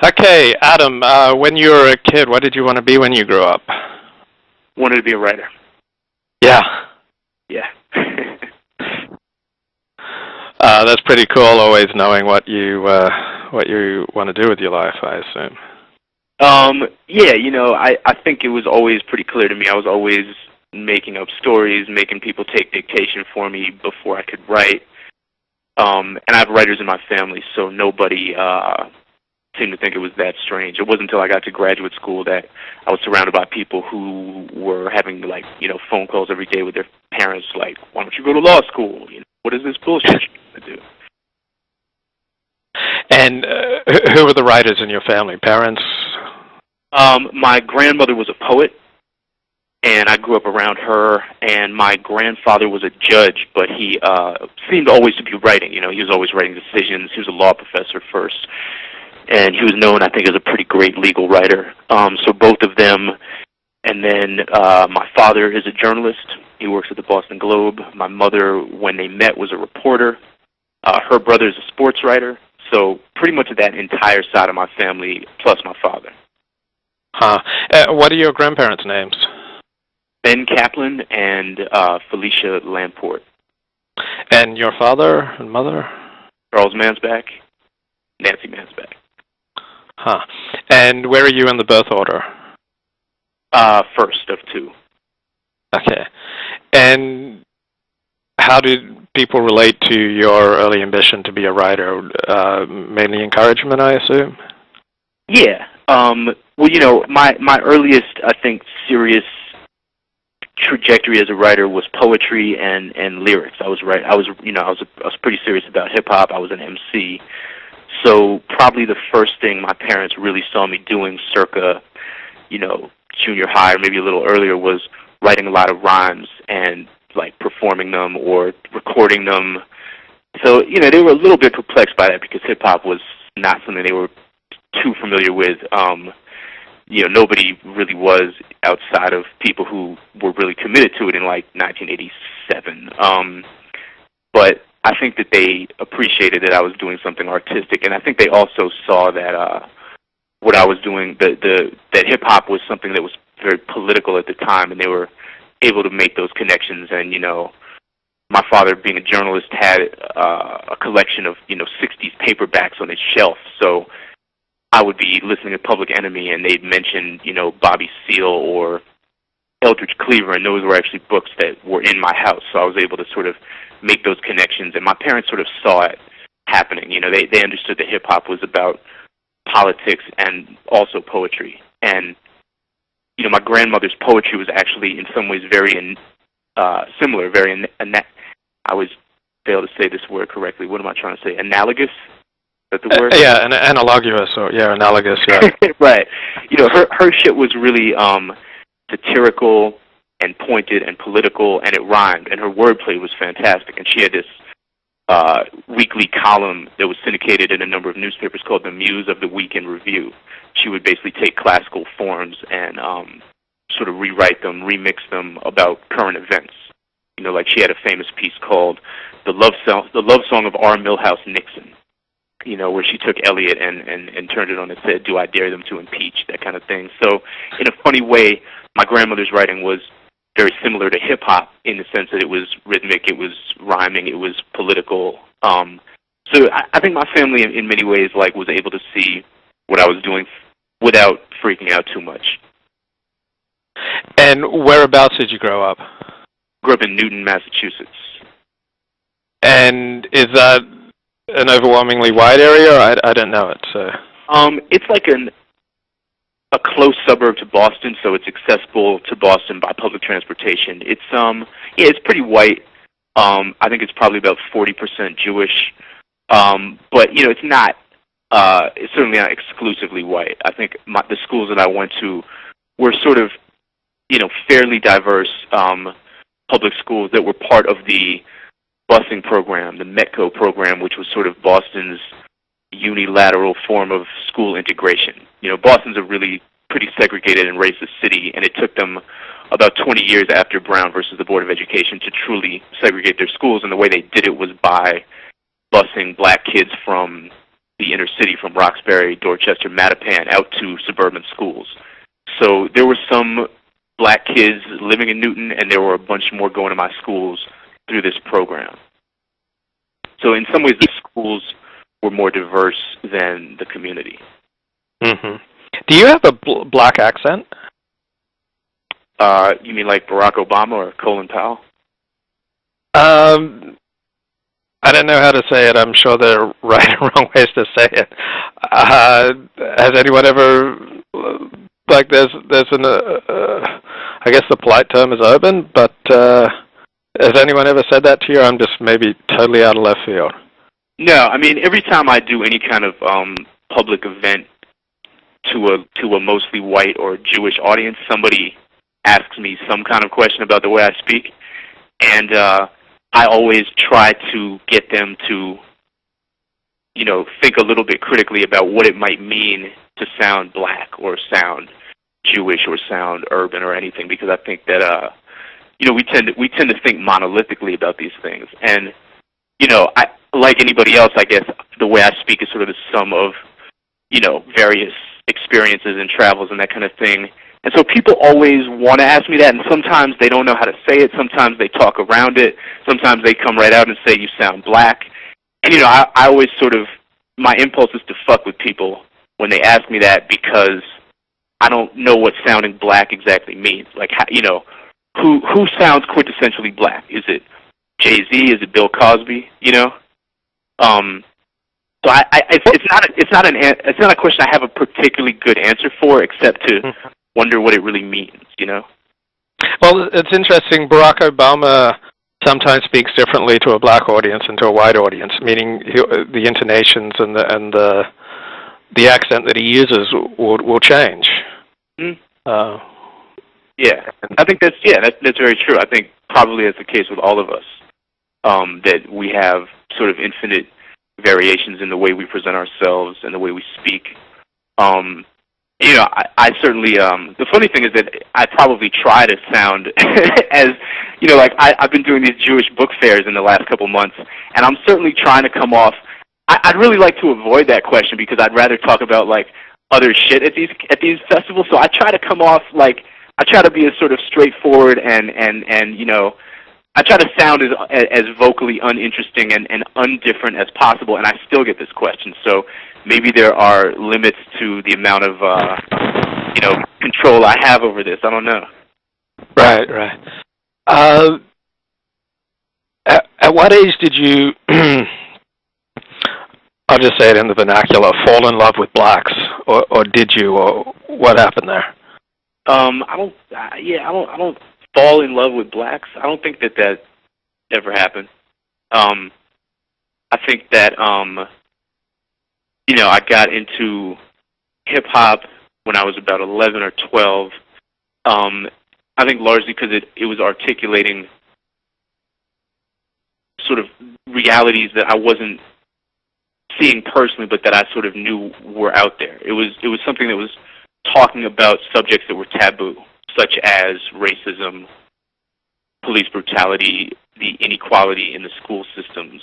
Okay, Adam, when you were a kid, what did you want to be when you grew up? Wanted to be a writer. Yeah. Yeah. That's pretty cool, always knowing what you want to do with your life, I assume. Yeah, I think it was always pretty clear to me. I was always making up stories, making people take dictation for me before I could write. And I have writers in my family, so nobody seemed to think it was that strange. It wasn't until I got to graduate school that I was surrounded by people who were having, phone calls every day with their parents, like, why don't you go to law school? What is this bullshit you're going to do? And who were the writers in your family? Parents? My grandmother was a poet, and I grew up around her, and my grandfather was a judge, but he seemed always to be writing. He was always writing decisions. He was a law professor first, and he was known, I think, as a pretty great legal writer. So both of them, and then my father is a journalist. He works at the Boston Globe. My mother, when they met, was a reporter. Her brother is a sports writer. So pretty much that entire side of my family, plus my father. Huh. What are your grandparents' names? Ben Kaplan and Felicia Lamport. And your father and mother? Charles Mansbach, Nancy Mansbach. Huh. And where are you in the birth order? First of two. Okay. And how did people relate to your early ambition to be a writer? Mainly encouragement, I assume? Yeah. Well, my earliest, I think, serious trajectory as a writer was poetry and lyrics. I was pretty serious about hip hop. I was an MC. So probably the first thing my parents really saw me doing circa, junior high or maybe a little earlier was writing a lot of rhymes and performing them or recording them. So, they were a little bit perplexed by that because hip hop was not something they were too familiar with. Nobody really was outside of people who were really committed to it in 1987. But I think that they appreciated that I was doing something artistic, and I think they also saw that what I was doing, that hip hop was something that was very political at the time, and they were able to make those connections. And my father, being a journalist, had a collection of 60s paperbacks on his shelf, so I would be listening to Public Enemy, and they'd mention, Bobby Seale or Eldridge Cleaver, and those were actually books that were in my house. So I was able to sort of make those connections, and my parents sort of saw it happening. They understood that hip-hop was about politics and also poetry. And, my grandmother's poetry was actually in some ways very similar, very, I always fail to say this word correctly. What am I trying to say? Analogous? Is that the word? Yeah, analogous, or analogous, yeah. Right. Her shit was really satirical and pointed and political, and it rhymed, and her wordplay was fantastic. And she had this weekly column that was syndicated in a number of newspapers called the Muse of the Week in Review. She would basically take classical forms and sort of rewrite them, remix them about current events. She had a famous piece called The Love Song of R. Milhouse Nixon, where she took Eliot and turned it on its head, do I dare them to impeach, that kind of thing. So in a funny way, my grandmother's writing was very similar to hip-hop in the sense that it was rhythmic, it was rhyming, it was political. So I think my family in many ways was able to see what I was doing without freaking out too much. And whereabouts did you grow up? Grew up in Newton, Massachusetts. And is that an overwhelmingly wide area? I don't know it. So. It's like a close suburb to Boston, so it's accessible to Boston by public transportation. It's it's pretty white. I think it's probably about 40% Jewish, but it's not. It's certainly not exclusively white. I think the schools that I went to were sort of fairly diverse public schools that were part of the busing program, the METCO program, which was sort of Boston's unilateral form of school integration. Boston's a really pretty segregated and racist city, and it took them about 20 years after Brown versus the Board of Education to truly segregate their schools, and the way they did it was by busing black kids from, the inner city from Roxbury, Dorchester, Mattapan out to suburban schools. So there were some black kids living in Newton, and there were a bunch more going to my schools through this program. So in some ways, the schools were more diverse than the community. Mm-hmm. Do you have a black accent? You mean like Barack Obama or Colin Powell? I don't know how to say it. I'm sure there are right and wrong ways to say it. Has anyone ever, like, there's an, I guess the polite term is urban, but has anyone ever said that to you? I'm just maybe totally out of left field. No, I mean, every time I do any kind of public event to a mostly white or Jewish audience, somebody asks me some kind of question about the way I speak, and I always try to get them to, you know, think a little bit critically about what it might mean to sound black or sound Jewish or sound urban or anything, because I think that you know, we tend to think monolithically about these things, and you know, like anybody else, I guess the way I speak is sort of the sum of, you know, various experiences and travels and that kind of thing. And so people always want to ask me that, and sometimes they don't know how to say it. Sometimes they talk around it. Sometimes they come right out and say, you sound black. And, you know, I always sort of, my impulse is to fuck with people when they ask me that, because I don't know what sounding black exactly means. Like, how, you know, who sounds quintessentially black? Is it Jay-Z? Is it Bill Cosby? You know? So it's not a question I have a particularly good answer for, except to wonder what it really means, you know? Well, it's interesting. Barack Obama sometimes speaks differently to a black audience and to a white audience, meaning the intonations and the accent that he uses will change. Mm-hmm. Yeah, I think that's very true. I think probably that's the case with all of us, that we have sort of infinite variations in the way we present ourselves and the way we speak. You know, I certainly, the funny thing is that I probably try to sound as, you know, like I've been doing these Jewish book fairs in the last couple months, and I'm certainly trying to come off, I'd really like to avoid that question, because I'd rather talk about, like, other shit at these festivals, so I try to come off, like, I try to be as sort of straightforward and you know, I try to sound as vocally uninteresting and undifferent as possible, and I still get this question. So maybe there are limits to the amount of, you know, control I have over this. I don't know. Right. At what age did you, I'll just say it in the vernacular, fall in love with blacks, or did you, or what happened there? I don't fall in love with blacks. I don't think that ever happened. I think that, you know, I got into hip-hop when I was about 11 or 12. I think largely because it was articulating sort of realities that I wasn't seeing personally, but that I sort of knew were out there. It was something that was talking about subjects that were taboo, such as racism, police brutality, the inequality in the school systems.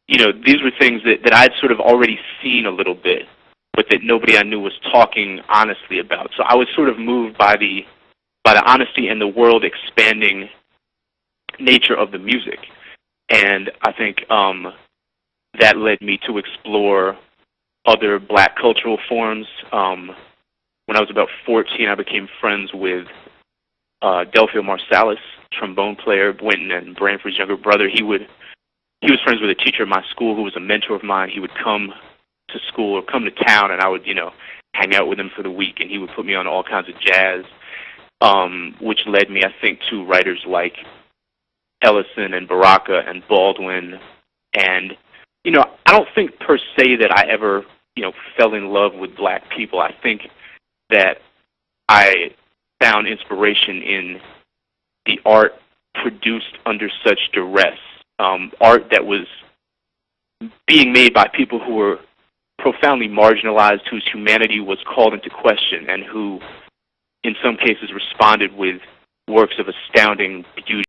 You know, these were things that I'd sort of already seen a little bit, but that nobody I knew was talking honestly about. So I was sort of moved by the honesty and the world expanding nature of the music. And I think that led me to explore other black cultural forms. When I was about 14, I became friends with Delphio Marsalis, trombone player, Winton and Branford's younger brother. He was friends with a teacher at my school who was a mentor of mine. He would come to school or come to town, and I would, you know, hang out with him for the week, and he would put me on all kinds of jazz, which led me, I think, to writers like Ellison and Baraka and Baldwin. And, you know, I don't think per se that I ever, you know, fell in love with black people. I think that I found inspiration in the art produced under such duress, art that was being made by people who were profoundly marginalized, whose humanity was called into question, and who, in some cases, responded with works of astounding beauty.